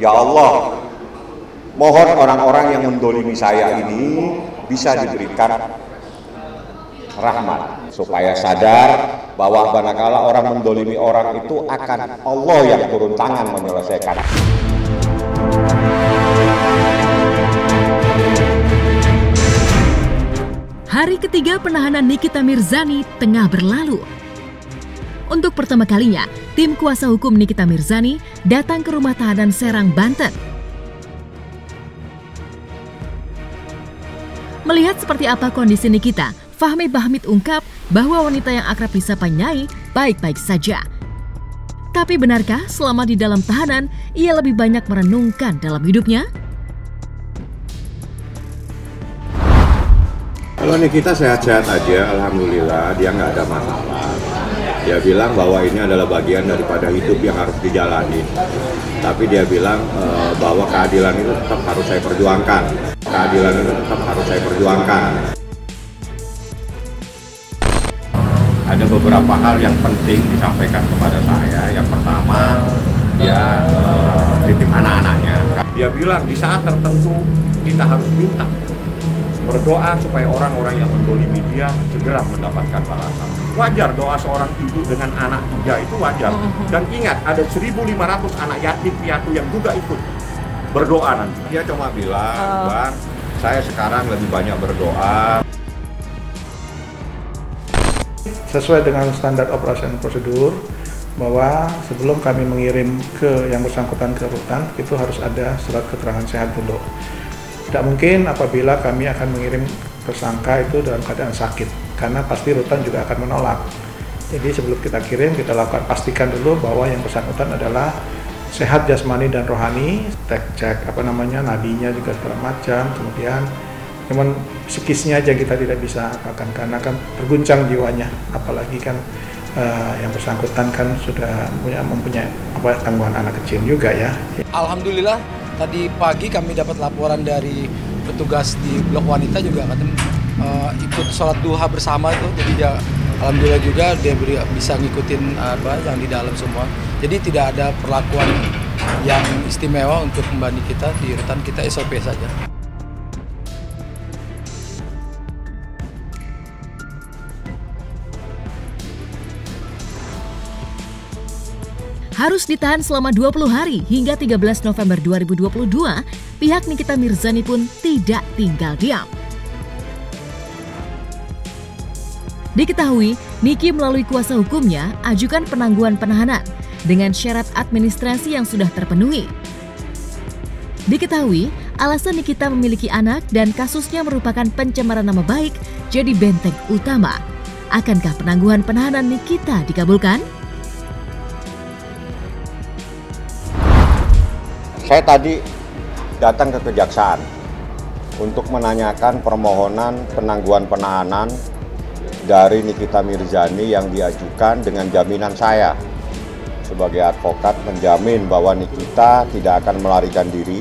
Ya Allah, mohon orang-orang yang mendolimi saya ini bisa diberikan rahmat, supaya sadar bahwa manakala orang mendolimi orang itu akan Allah yang turun tangan menyelesaikan. Hari ketiga penahanan Nikita Mirzani tengah berlalu. Untuk pertama kalinya, tim kuasa hukum Nikita Mirzani datang ke rumah tahanan Serang, Banten. Melihat seperti apa kondisi Nikita, Fahmi Bahmid ungkap bahwa wanita yang akrab disapa Nyai baik-baik saja. Tapi benarkah selama di dalam tahanan, ia lebih banyak merenungkan dalam hidupnya? Kalau Nikita sehat-sehat aja, alhamdulillah, dia nggak ada masalah. Dia bilang bahwa ini adalah bagian daripada hidup yang harus dijalani. Tapi dia bilang bahwa keadilan itu tetap harus saya perjuangkan. Keadilan itu tetap harus saya perjuangkan. Ada beberapa hal yang penting disampaikan kepada saya. Yang pertama, dia titip anak-anaknya. Dia bilang di saat tertentu kita harus minta, berdoa supaya orang-orang yang mendolimi dia segera mendapatkan balasan. Wajar doa seorang ibu dengan anak 3 itu wajar. Dan ingat, ada 1.500 anak yatim piatu yang juga ikut berdoa nanti. Dia cuma bilang, Bang, saya sekarang lebih banyak berdoa. Sesuai dengan standar operasi dan prosedur, bahwa sebelum kami mengirim ke yang bersangkutan ke rutan, itu harus ada surat keterangan sehat dulu. Tidak mungkin apabila kami akan mengirim tersangka itu dalam keadaan sakit, karena pasti rutan juga akan menolak. Jadi sebelum kita kirim, kita lakukan pastikan dulu bahwa yang bersangkutan adalah sehat jasmani dan rohani, cek nadinya juga segala macam, kemudian cuman psikisnya aja kita tidak bisa apakan karena kan terguncang jiwanya, apalagi kan yang bersangkutan kan sudah mempunyai tanggungan anak kecil juga ya. Alhamdulillah tadi pagi kami dapat laporan dari petugas di Blok Wanita juga katanya ikut sholat duha bersama itu, jadi dia alhamdulillah juga dia bisa ngikutin yang di dalam semua. Jadi tidak ada perlakuan yang istimewa untuk Mbak Nikita di rutan, kita SOP saja. Harus ditahan selama 20 hari hingga 13 November 2022, pihak Nikita Mirzani pun tidak tinggal diam. Diketahui, Niki melalui kuasa hukumnya ajukan penangguhan penahanan dengan syarat administrasi yang sudah terpenuhi. Diketahui, alasan Nikita memiliki anak dan kasusnya merupakan pencemaran nama baik jadi benteng utama. Akankah penangguhan penahanan Nikita dikabulkan? Saya tadi datang ke kejaksaan untuk menanyakan permohonan penangguhan penahanan dari Nikita Mirzani yang diajukan dengan jaminan saya sebagai advokat menjamin bahwa Nikita tidak akan melarikan diri,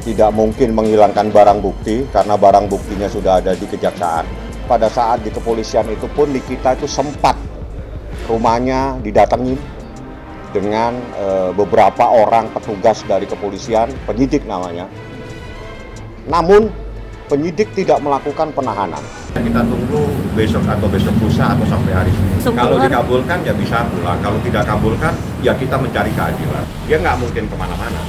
tidak mungkin menghilangkan barang bukti karena barang buktinya sudah ada di kejaksaan. Pada saat di kepolisian itu pun Nikita itu sempat rumahnya didatangi dengan beberapa orang petugas dari kepolisian, penyidik namanya. Namun penyidik tidak melakukan penahanan. Kita tunggu besok atau besok lusa atau sampai hari ini. Kalau dikabulkan ya bisa pulang, kalau tidak kabulkan ya kita mencari keadilan. Dia nggak mungkin kemana-mana.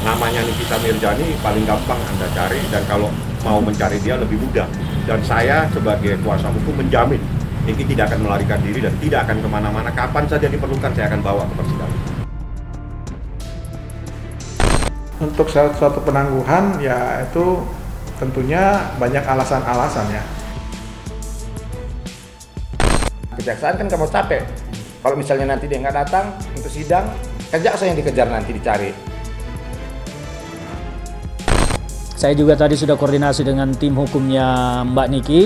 Namanya Nikita Mirzani paling gampang Anda cari, dan kalau mau mencari dia lebih mudah. Dan saya sebagai kuasa hukum menjamin Niki tidak akan melarikan diri dan tidak akan kemana-mana. Kapan saja diperlukan saya akan bawa ke persidangan. Untuk suatu penangguhan ya itu tentunya banyak alasan-alasan ya. Kejaksaan kan kamu capek. Kalau misalnya nanti dia nggak datang untuk sidang, kejaksaan yang dikejar nanti dicari. Saya juga tadi sudah koordinasi dengan tim hukumnya Mbak Niki.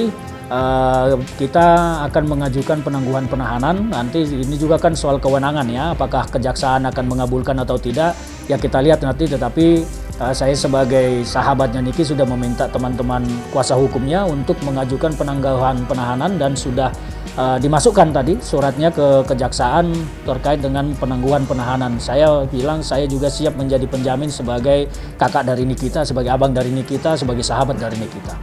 Kita akan mengajukan penangguhan penahanan. Nanti ini juga kan soal kewenangan ya, apakah kejaksaan akan mengabulkan atau tidak ya kita lihat nanti. Tetapi saya sebagai sahabatnya Niki sudah meminta teman-teman kuasa hukumnya untuk mengajukan penangguhan penahanan dan sudah dimasukkan tadi suratnya ke kejaksaan terkait dengan penangguhan penahanan. Saya bilang saya juga siap menjadi penjamin sebagai kakak dari Nikita, sebagai abang dari Nikita, sebagai sahabat dari Nikita.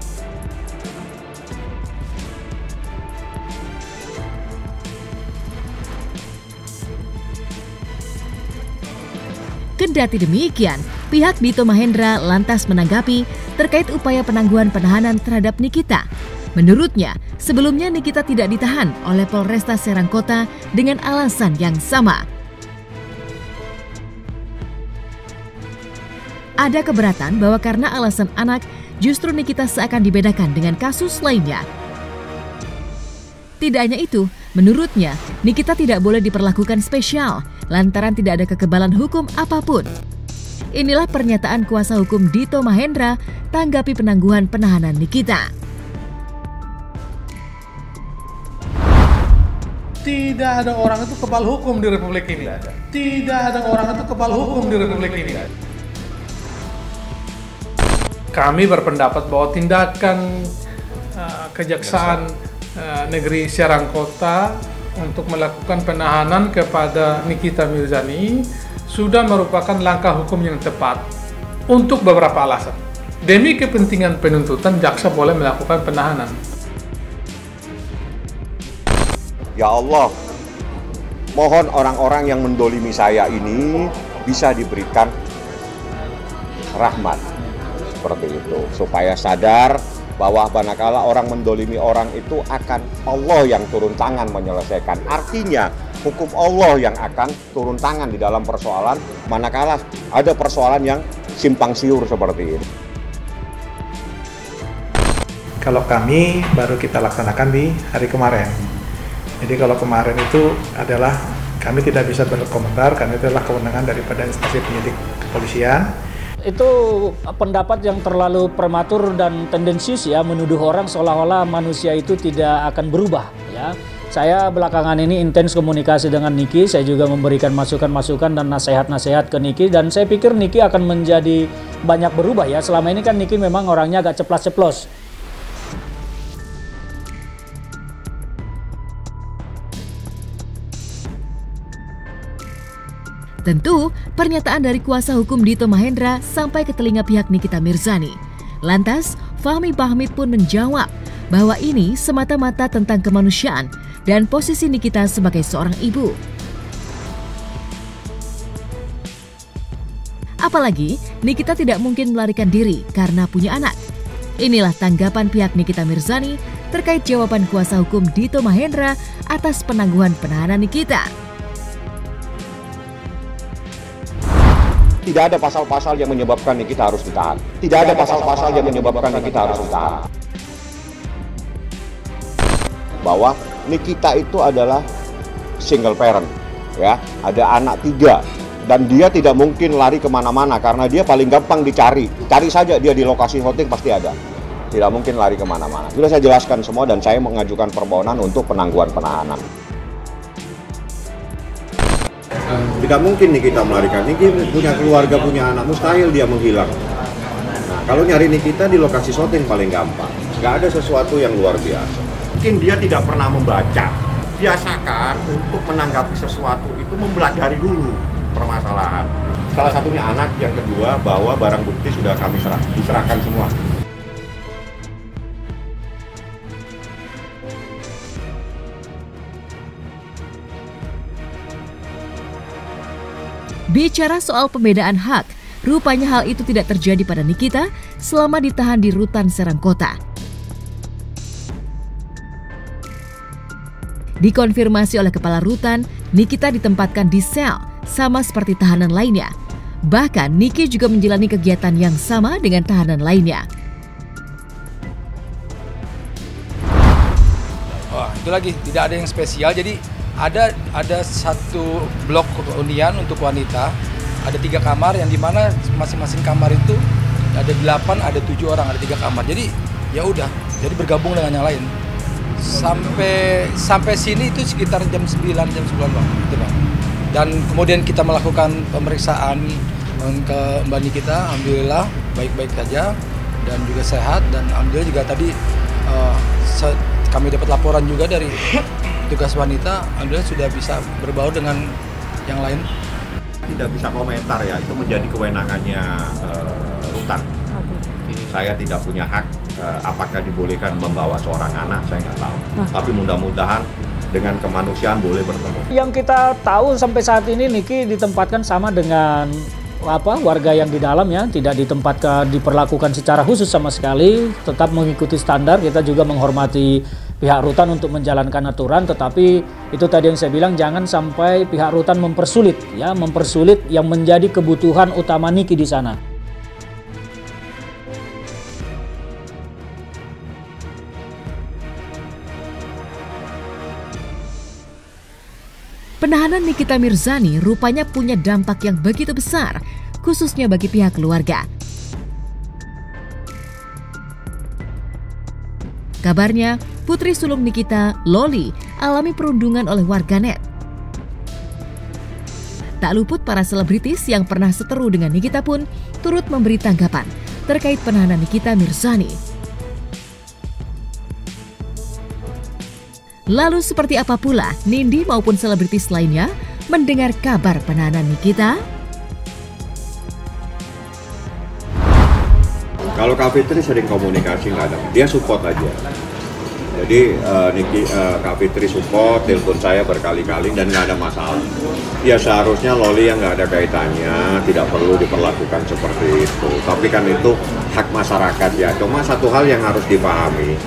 Kendati demikian, pihak Dito Mahendra lantas menanggapi terkait upaya penangguhan penahanan terhadap Nikita. Menurutnya, sebelumnya Nikita tidak ditahan oleh Polresta Serang Kota dengan alasan yang sama. Ada keberatan bahwa karena alasan anak, justru Nikita seakan dibedakan dengan kasus lainnya. Tidak hanya itu, menurutnya Nikita tidak boleh diperlakukan spesial lantaran tidak ada kekebalan hukum apapun. Inilah pernyataan kuasa hukum Dito Mahendra tanggapi penangguhan penahanan Nikita. Tidak ada orang itu kebal hukum di Republik ini. Tidak ada orang itu kebal hukum di Republik ini. Kami berpendapat bahwa tindakan Kejaksaan Negeri Serang Kota untuk melakukan penahanan kepada Nikita Mirzani sudah merupakan langkah hukum yang tepat untuk beberapa alasan. Demi kepentingan penuntutan, jaksa boleh melakukan penahanan. Ya Allah, mohon orang-orang yang mendolimi saya ini bisa diberikan rahmat seperti itu, supaya sadar bahwa manakala orang mendolimi orang itu akan Allah yang turun tangan menyelesaikan. Artinya hukum Allah yang akan turun tangan di dalam persoalan manakala ada persoalan yang simpang siur seperti ini. Kalau kami baru kita laksanakan di hari kemarin. Jadi kalau kemarin itu adalah kami tidak bisa berkomentar karena itu adalah kewenangan daripada instansi penyidik kepolisian. Itu pendapat yang terlalu prematur dan tendensius ya, menuduh orang seolah-olah manusia itu tidak akan berubah ya. Saya belakangan ini intens komunikasi dengan Niki, saya juga memberikan masukan-masukan dan nasihat-nasihat ke Niki, dan saya pikir Niki akan menjadi banyak berubah ya. Selama ini kan Niki memang orangnya agak ceplas-ceplos. Tentu, pernyataan dari kuasa hukum Dito Mahendra sampai ke telinga pihak Nikita Mirzani. Lantas, Fahmi Bahmid pun menjawab bahwa ini semata-mata tentang kemanusiaan dan posisi Nikita sebagai seorang ibu. Apalagi, Nikita tidak mungkin melarikan diri karena punya anak. Inilah tanggapan pihak Nikita Mirzani terkait jawaban kuasa hukum Dito Mahendra atas penangguhan penahanan Nikita. Tidak ada pasal-pasal yang menyebabkan Nikita harus ditahan. Tidak ada pasal-pasal yang menyebabkan Nikita harus ditahan. Bahwa Nikita itu adalah single parent, ya, ada anak 3, dan dia tidak mungkin lari kemana-mana karena dia paling gampang dicari. Cari saja dia di lokasi voting pasti ada. Tidak mungkin lari kemana-mana. Sudah saya jelaskan semua dan saya mengajukan permohonan untuk penangguhan penahanan. Tidak mungkin Nikita melarikan. Nikita punya keluarga, punya anak, mustahil dia menghilang. Nah, kalau nyari Nikita di lokasi syuting paling gampang. Nggak ada sesuatu yang luar biasa. Mungkin dia tidak pernah membaca. Biasakan untuk menanggapi sesuatu itu mempelajari dulu permasalahan. Salah satunya anak, yang kedua bahwa barang bukti sudah kami diserahkan semua. Bicara soal pembedaan hak, rupanya hal itu tidak terjadi pada Nikita selama ditahan di Rutan Serang Kota. Dikonfirmasi oleh Kepala Rutan, Nikita ditempatkan di sel sama seperti tahanan lainnya. Bahkan Niki juga menjalani kegiatan yang sama dengan tahanan lainnya. Wah, itu lagi tidak ada yang spesial. Jadi ada satu blok hunian untuk wanita, ada 3 kamar yang dimana masing-masing kamar itu ada 8, ada 7 orang, ada 3 kamar. Jadi ya udah, jadi bergabung dengan yang lain. Sampai sini itu sekitar jam 9 Bang, gitu Bang. Dan kemudian kita melakukan pemeriksaan ke Mbak Nikita, alhamdulillah baik-baik saja dan juga sehat, dan alhamdulillah juga tadi kami dapat laporan juga dari tugas wanita, alhamdulillah sudah bisa berbaur dengan yang lain. Tidak bisa komentar ya, itu menjadi kewenangannya rutan. Saya tidak punya hak apakah dibolehkan membawa seorang anak, saya nggak tahu. Tapi mudah-mudahan dengan kemanusiaan boleh bertemu. Yang kita tahu sampai saat ini Niki ditempatkan sama dengan warga yang di dalam ya, tidak diperlakukan secara khusus sama sekali, tetap mengikuti standar. Kita juga menghormati pihak rutan untuk menjalankan aturan, tetapi itu tadi yang saya bilang, jangan sampai pihak rutan mempersulit yang menjadi kebutuhan utama Niki di sana. Penahanan Nikita Mirzani rupanya punya dampak yang begitu besar, khususnya bagi pihak keluarga. Kabarnya, putri sulung Nikita, Loli, alami perundungan oleh warganet. Tak luput para selebritis yang pernah seteru dengan Nikita pun turut memberi tanggapan terkait penahanan Nikita Mirzani. Lalu seperti apa pula Nindi maupun selebritis lainnya mendengar kabar penahanan Nikita? Kalau Kak Fitri sering komunikasi nggak ada, dia support aja. Jadi Kak Fitri support, telepon saya berkali-kali dan nggak ada masalah. Ya seharusnya Loli yang nggak ada kaitannya, tidak perlu diperlakukan seperti itu. Tapi kan itu hak masyarakat ya. Cuma satu hal yang harus dipahami.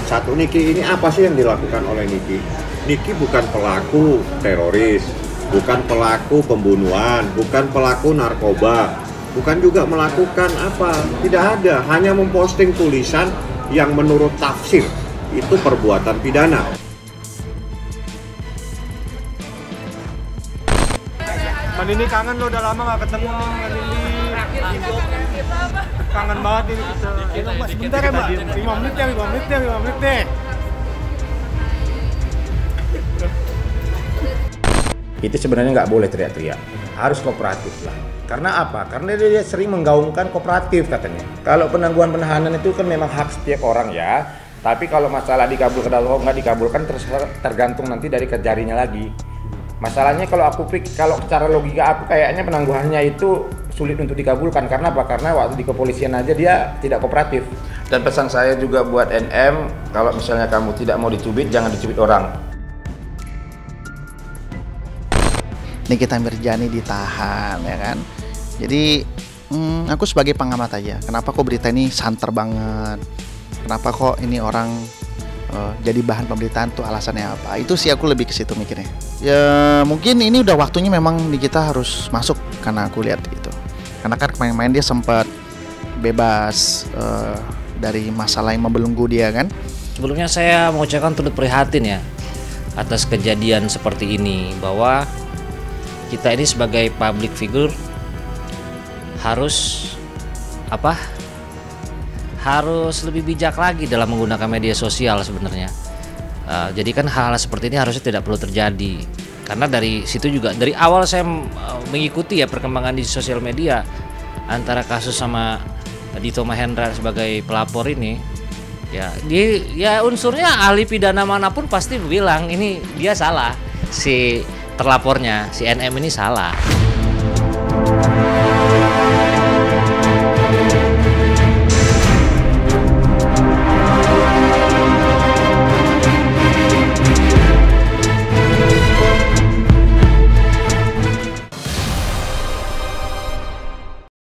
Satu, Niki ini apa sih yang dilakukan oleh Niki? Niki bukan pelaku teroris, bukan pelaku pembunuhan, bukan pelaku narkoba, bukan juga melakukan apa, tidak ada, hanya memposting tulisan yang menurut tafsir itu perbuatan pidana. Mbak Nini kangen lo, udah lama gak ketemu nih Mbak Nini. Kangen banget ini kita. Mas, sebentar ya Mbak, 5 menit deh. Itu sebenarnya nggak boleh teriak-teriak, harus kooperatif lah. Karena apa? Karena dia sering menggaungkan kooperatif katanya. Kalau penangguhan penahanan itu kan memang hak setiap orang ya. Tapi kalau masalah dikabulkan atau nggak dikabulkan tergantung nanti dari kejarinya lagi. Masalahnya kalau secara logika aku kayaknya penangguhannya itu sulit untuk dikabulkan. Karena apa? Karena waktu di kepolisian aja dia tidak kooperatif. Dan pesan saya juga buat NM, kalau misalnya kamu tidak mau dicubit, jangan dicubit orang. Nikita Mirzani ditahan ya kan. Jadi aku sebagai pengamat aja, kenapa kok berita ini santer banget? Kenapa kok ini orang jadi bahan pemberitaan tuh alasannya apa? Itu sih aku lebih ke situ mikirnya. Ya mungkin ini udah waktunya memang Nikita harus masuk karena aku lihat itu. Karena kan kemarin-kemarin dia sempat bebas dari masalah yang membelenggu dia kan. Sebelumnya saya mengucapkan turut prihatin ya atas kejadian seperti ini, bahwa kita ini sebagai public figure harus harus lebih bijak lagi dalam menggunakan media sosial sebenarnya. Jadi kan hal-hal seperti ini harusnya tidak perlu terjadi. Karena dari situ juga dari awal saya mengikuti ya perkembangan di sosial media antara kasus sama Dito Mahendra sebagai pelapor ini. Ya unsurnya ahli pidana manapun pasti bilang ini dia salah, si terlapornya, si NM ini salah.